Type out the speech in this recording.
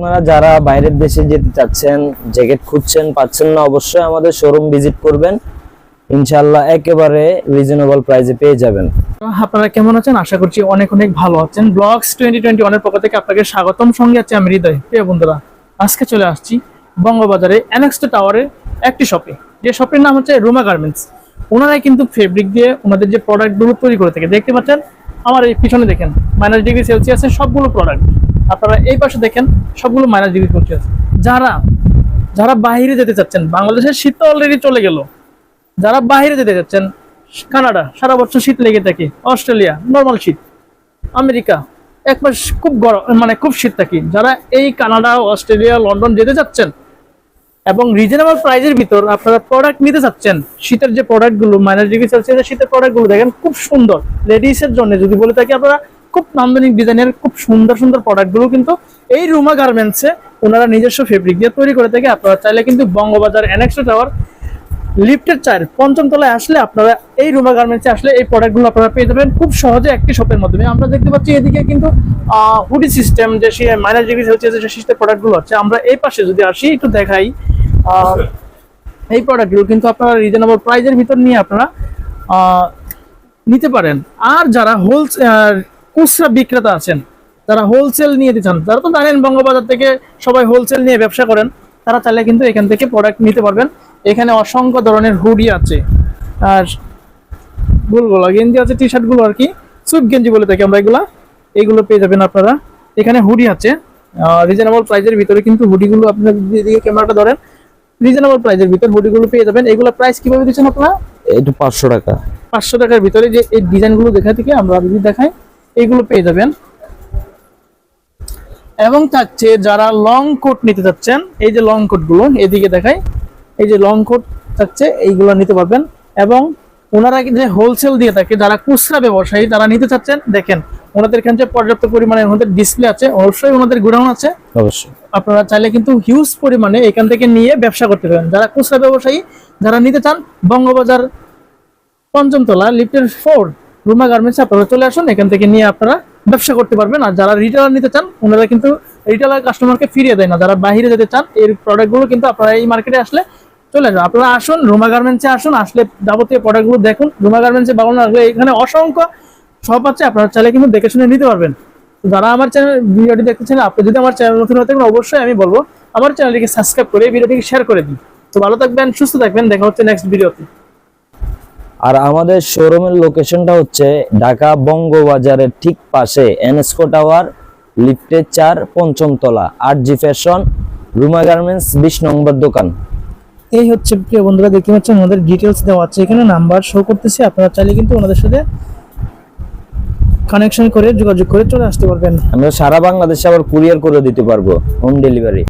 আপনারা যারা বাইরের দেশে যেতে চাচ্ছেন, জ্যাকেট খুঁজছেন, পাচ্ছেন না, অবশ্যই আমাদের শোরুম ভিজিট করবেন। ইনশাআল্লাহ একেবারে রিজনেবল প্রাইসে পেয়ে যাবেন। আপনারা কেমন আছেন? আশা করছি অনেক অনেক ভালো আছেন। ব্লগস 2021 এর পক্ষ থেকে আপনাকে স্বাগতম। সঙ্গে আছে আমি হৃদয়। প্রিয় বন্ধুরা, আজকে চলে আসছি বঙ্গবাজারে NXT টাওয়ারে একটি শপে, যে শপের নাম হচ্ছে রুমা গার্মেন্টস। ওনারাই কিন্তু ফেব্রিক দিয়ে ওনাদের যে প্রোডাক্টগুলো তৈরি করে থাকে, দেখতে পাচ্ছেন আমার এই পিছনে দেখেন -ডিগ্রি সেলসিয়াসে সবগুলো প্রোডাক্ট। আপনারা এই পাশে দেখেন সবগুলো -ডিগ্রি সেলসিয়াস। যারা বাইরে যেতে চাচ্ছেন, বাংলাদেশের শীত তো অলরেডি চলে গেল, যারা বাইরে যেতে যাচ্ছেন, কানাডা সারা বছর শীত লেগে থাকে, অস্ট্রেলিয়া নর্মাল শীত, আমেরিকা এক মাস খুব গরম, মানে খুব শীত থাকে, যারা এই কানাডা, অস্ট্রেলিয়া, লন্ডন যেতে যাচ্ছেন এবং রিজনেবল প্রাইসের ভিতর আপনারা প্রোডাক্ট নিতে চাচ্ছেন, শীতের যে প্রোডাক্টগুলো -ডিগ্রি সেলসিয়াসের শীতের প্রোডাক্টগুলো দেখেন খুব সুন্দর। লেডিসের জন্য যদি বলে থাকি, আপনারা খুব নান্দনিক ডিজাইনের খুব সুন্দর সুন্দর প্রোডাক্টগুলো কিন্তু এই রুমা গার্মেন্টসে ওনারা নিজস্ব ফেব্রিক দিয়ে তৈরি করে থাকে। আপনারা চাইলে কিন্তু বঙ্গবাজার NXT টাওয়ার লিফটের 4 পঞ্চম তলায় আসলে আপনারা এই রুমা গার্মেন্টসে আসলে এই প্রোডাক্টগুলো আপনারা পেয়ে যাবেন খুব সহজে একটি শপের মাধ্যমে। আমরা দেখতে পাচ্ছি এদিকে কিন্তু হুডি সিস্টেম, যে -ডিগ্রি সেলসিয়াসের যে শীতের প্রোডাক্টগুলো আছে। আমরা এই পাশে যদি আসি একটু দেখাই, এই প্রোডাক্টগুলো কিন্তু আপনারা রিজনেবল প্রাইসের ভিতর নিয়ে আপনারা নিতে পারেন। আর যারা খুচরা বিক্রেতা আছেন, যারা হোলসেল নিয়ে দিচ্ছেন, তারা তো জানেন বঙ্গবাজার থেকে সবাই হোলসেল নিয়ে ব্যবসা করেন, তারা চাইলে কিন্তু এখান থেকে প্রোডাক্ট নিতে পারবেন। এখানে অসংখ্য ধরনের হুডি আছে, আর গুলগুলো গেঞ্জি আছে, টি শার্টগুলো আর কি সুইপ গেঞ্জি বলে থাকি আমরা, এইগুলো পেয়ে যাবেন আপনারা। এখানে হুডি আছে রিজনেবল প্রাইসের ভিতরে, কিন্তু হুডিগুলো আপনার দিকে ক্যামেরাটা ধরেন, রিজনেবল প্রাইসের ভিতর হুডিগুলো পেয়ে যাবেন। এগুলো প্রাইস কিভাবে দিচ্ছেন আপনারা? এটা 500 টাকা। 500 টাকার ভিতরে যে এই ডিজাইনগুলো দেখা থেকে আমরা যদি দেখাই, এইগুলো পেয়ে যাবেন। এবং থাকছে যারা লং কোট নিতে চাচ্ছেন, এই যে লং কোটগুলো এদিকে দেখাই, এই যে লং কোট থাকছে, এইগুলো নিতে পারবেন। এবং ওনারা যে হোলসেল দিয়ে থাকে, যারা খুচরা ব্যবসায়ী তারা নিতে চাচ্ছেন, দেখেন ওনাদের কাছে পর্যাপ্ত পরিমাণে ওনাদের ডিসপ্লে আছে, অবশ্যই ওনাদের গোডাউন আছে, অবশ্যই আপনারা চাইলে কিন্তু হিউজ পরিমাণে এখান থেকে নিয়ে ব্যবসা করতে পারেন। যারা খুচরা ব্যবসায়ী যারা নিতে চান, বঙ্গবাজার পঞ্চম তলা লিফটের 4 রুমা গার্মেন্টস আপনারা চলে আসুন, এখান থেকে নিয়ে আপনারা ব্যবসা করতে পারবেন। আর যারা রিটেলার নিতে চান, ওনারা কিন্তু রিটেলার কাস্টমারকে ফিরিয়ে দেয় না। যারা বাইরে যেতে চান, এই প্রোডাক্টগুলো কিন্তু আপনারা এই মার্কেটে আসলে চলে যান। আপনারা আসুন রুমা গার্মেন্টসে, আসুন, আসলে যাবতীয় প্রোডাক্টগুলো দেখুন। রুমা গার্মেন্টসে বাগানো আসলে এখানে অসংখ্য শপ আছে, আপনারা চাইলে কিন্তু দেখে শুনে নিতে পারবেন। যারা আমার চ্যানেল ভিডিওটি দেখতেছেন, আপনি যদি আমার চ্যানেল নতুন হয়ে থাকেন, অবশ্যই আমি বলবো আমার চ্যানেলটিকে সাবস্ক্রাইব করে ভিডিওটিকে শেয়ার করে দিন। তো ভালো থাকবেন, সুস্থ থাকবেন, দেখা হচ্ছে নেক্সট ভিডিওতে। আর আমাদের শোরুমের লোকেশনটা হচ্ছে ঢাকা বঙ্গবাজারের ঠিক পাশে NXT টাওয়ার লিফটের 4 পঞ্চম তলা, RG ফ্যাশন রুমা গার্মেন্টস 20 নম্বর দোকান। এই হচ্ছে প্রিয় বন্ধুরা, দেখতে পাচ্ছেন ওনাদের ডিটেলস দেওয়া আছে, এখানে নাম্বার শো করতেছে। আপনারা চাইলে কিন্তু ওনাদের সাথে কানেকশন করে যোগাযোগ করে চলে আসতে পারবেন। আমরা সারা বাংলাদেশে আবার কুরিয়ার করে দিতে পারবো, হোম ডেলিভারি।